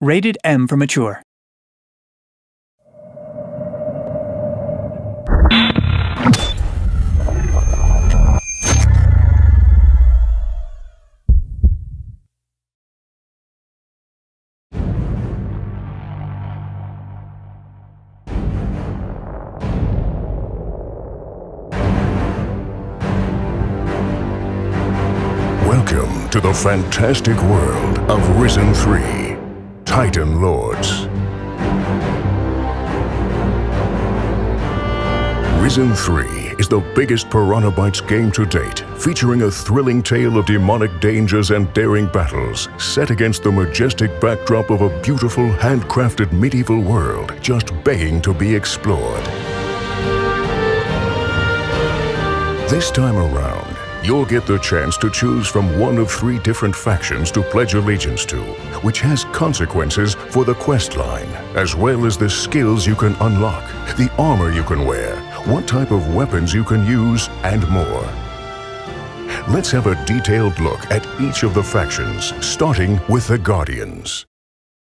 Rated M for mature. Welcome to the fantastic world of Risen3, Titan Lords. Risen3 is the biggest Piranha Bytes game to date, featuring a thrilling tale of demonic dangers and daring battles, set against the majestic backdrop of a beautiful, handcrafted medieval world just begging to be explored. This time around, you'll get the chance to choose from one of 3 different factions to pledge allegiance to, which has consequences for the quest line, as well as the skills you can unlock, the armor you can wear, what type of weapons you can use, and more. Let's have a detailed look at each of the factions, starting with the Guardians.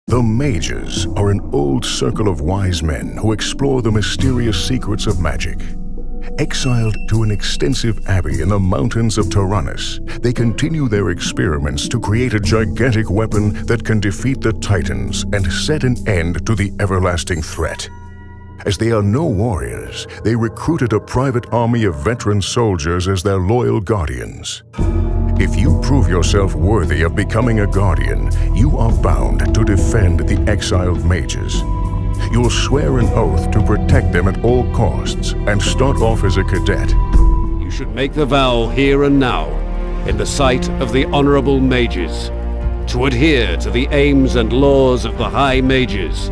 The Mages are an old circle of wise men who explore the mysterious secrets of magic. Exiled to an extensive abbey in the mountains of Tyrannus, they continue their experiments to create a gigantic weapon that can defeat the Titans and set an end to the everlasting threat. As they are no warriors, they recruited a private army of veteran soldiers as their loyal guardians. If you prove yourself worthy of becoming a guardian, you are bound to defend the exiled mages. You'll swear an oath to protect them at all costs and start off as a cadet. You should make the vow here and now, in the sight of the honorable mages, to adhere to the aims and laws of the High Mages,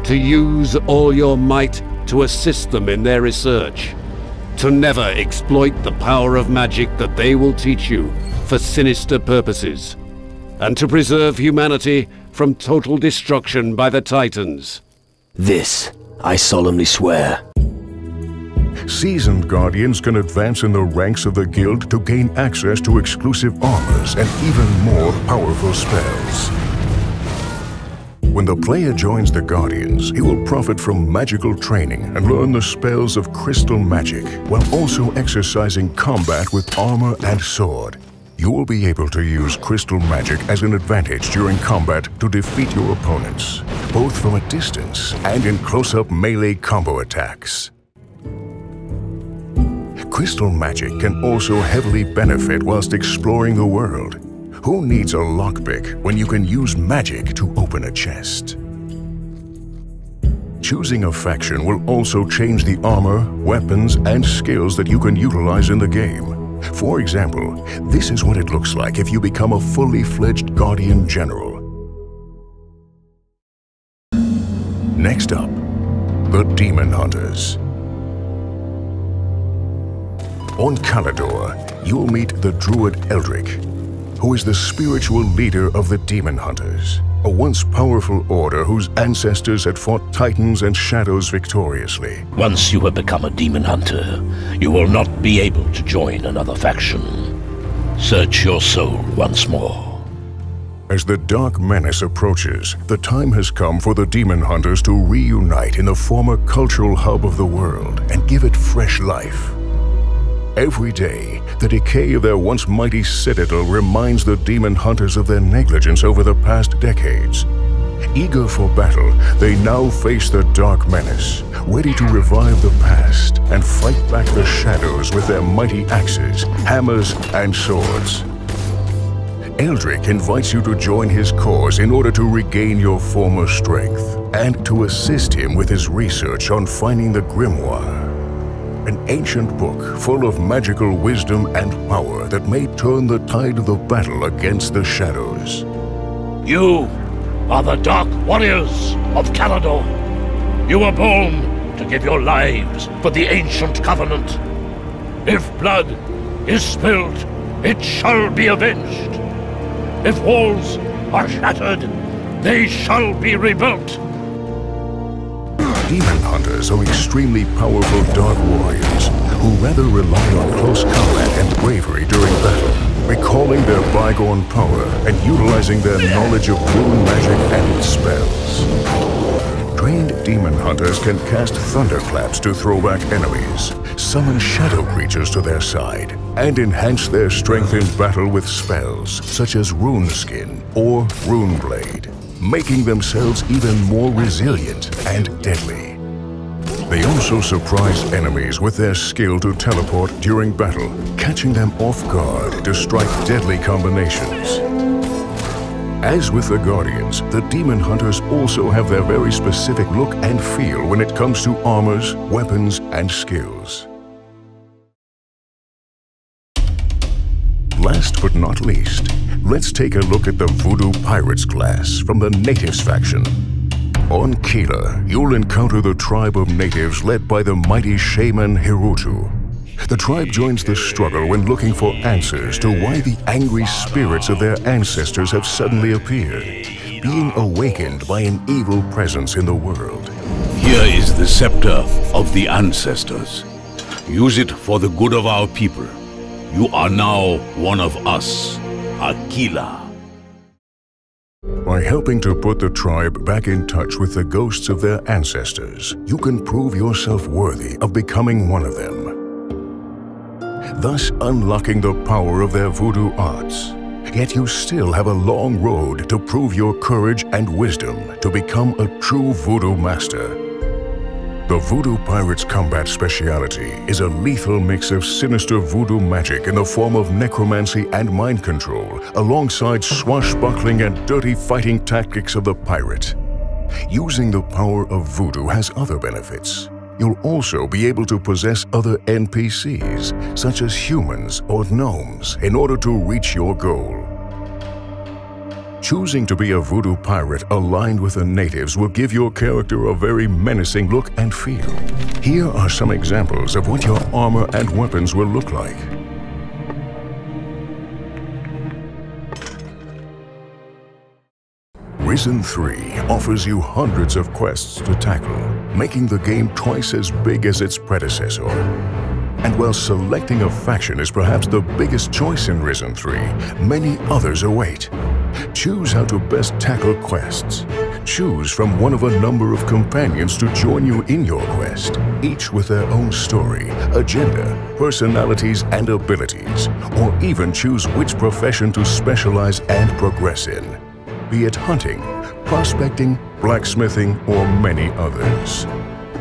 to use all your might to assist them in their research, to never exploit the power of magic that they will teach you for sinister purposes, and to preserve humanity from total destruction by the Titans. This, I solemnly swear. Seasoned Guardians can advance in the ranks of the guild to gain access to exclusive armors and even more powerful spells. When the player joins the Guardians, he will profit from magical training and learn the spells of crystal magic, while also exercising combat with armor and sword. You will be able to use crystal magic as an advantage during combat to defeat your opponents, both from a distance and in close-up melee combo attacks. Crystal magic can also heavily benefit whilst exploring the world. Who needs a lockpick when you can use magic to open a chest? Choosing a faction will also change the armor, weapons, and skills that you can utilize in the game. For example, this is what it looks like if you become a fully fledged Guardian General. Next up, the Demon Hunters. On Calidor, you'll meet the Druid Eldric, who is the spiritual leader of the Demon Hunters, a once powerful order whose ancestors had fought Titans and Shadows victoriously. Once you have become a demon hunter, you will not be able to join another faction. Search your soul once more. As the Dark Menace approaches, the time has come for the Demon Hunters to reunite in the former cultural hub of the world and give it fresh life. Every day, the decay of their once mighty citadel reminds the Demon Hunters of their negligence over the past decades. Eager for battle, they now face the Dark Menace, ready to revive the past and fight back the shadows with their mighty axes, hammers, and swords. Eldric invites you to join his cause in order to regain your former strength, and to assist him with his research on finding the Grimoire. An ancient book full of magical wisdom and power that may turn the tide of the battle against the shadows. You are the Dark Warriors of Calidor. You were born to give your lives for the ancient covenant. If blood is spilled, it shall be avenged. If walls are shattered, they shall be rebuilt. Demon Hunters are extremely powerful dark warriors who rather rely on close combat and bravery during battle. recalling their bygone power and utilizing their knowledge of rune magic and its spells. Trained demon hunters can cast thunderclaps to throw back enemies, summon shadow creatures to their side, and enhance their strength in battle with spells such as Rune Skin or Rune Blade, making themselves even more resilient and deadly. They also surprise enemies with their skill to teleport during battle, catching them off guard to strike deadly combinations. As with the Guardians, the Demon Hunters also have their very specific look and feel when it comes to armors, weapons, and skills. Last but not least, let's take a look at the Voodoo Pirates class from the Natives faction. On Kila, you'll encounter the tribe of natives led by the mighty shaman Hirutu. The tribe joins the struggle when looking for answers to why the angry spirits of their ancestors have suddenly appeared, being awakened by an evil presence in the world. Here is the scepter of the ancestors. Use it for the good of our people. You are now one of us, Akila. By helping to put the tribe back in touch with the ghosts of their ancestors, you can prove yourself worthy of becoming one of them, thus unlocking the power of their voodoo arts. Yet you still have a long road to prove your courage and wisdom to become a true voodoo master. The Voodoo Pirates' combat speciality is a lethal mix of sinister voodoo magic in the form of necromancy and mind control, alongside swashbuckling and dirty fighting tactics of the pirate. Using the power of voodoo has other benefits. You'll also be able to possess other NPCs, such as humans or gnomes, in order to reach your goal. Choosing to be a voodoo pirate aligned with the natives will give your character a very menacing look and feel. Here are some examples of what your armor and weapons will look like. Risen3 offers you hundreds of quests to tackle, making the game twice as big as its predecessor. And while selecting a faction is perhaps the biggest choice in Risen3, many others await. Choose how to best tackle quests. Choose from one of a number of companions to join you in your quest, each with their own story, agenda, personalities, and abilities, or even choose which profession to specialize and progress in, be it hunting, prospecting, blacksmithing, or many others.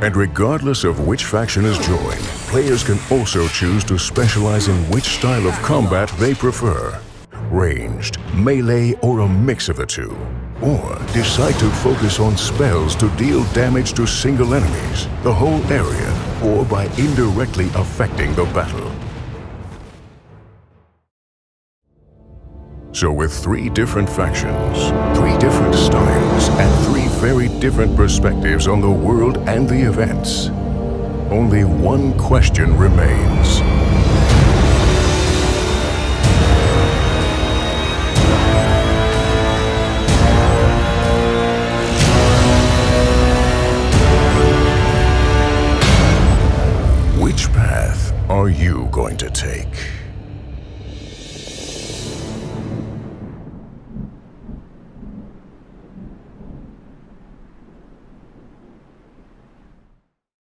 And regardless of which faction is joined, players can also choose to specialize in which style of combat they prefer. Ranged, melee, or a mix of the two. Or decide to focus on spells to deal damage to single enemies, the whole area, or by indirectly affecting the battle. So with 3 different factions, 3 different styles, and 3 very different perspectives on the world and the events, only one question remains. Which path are you going to take?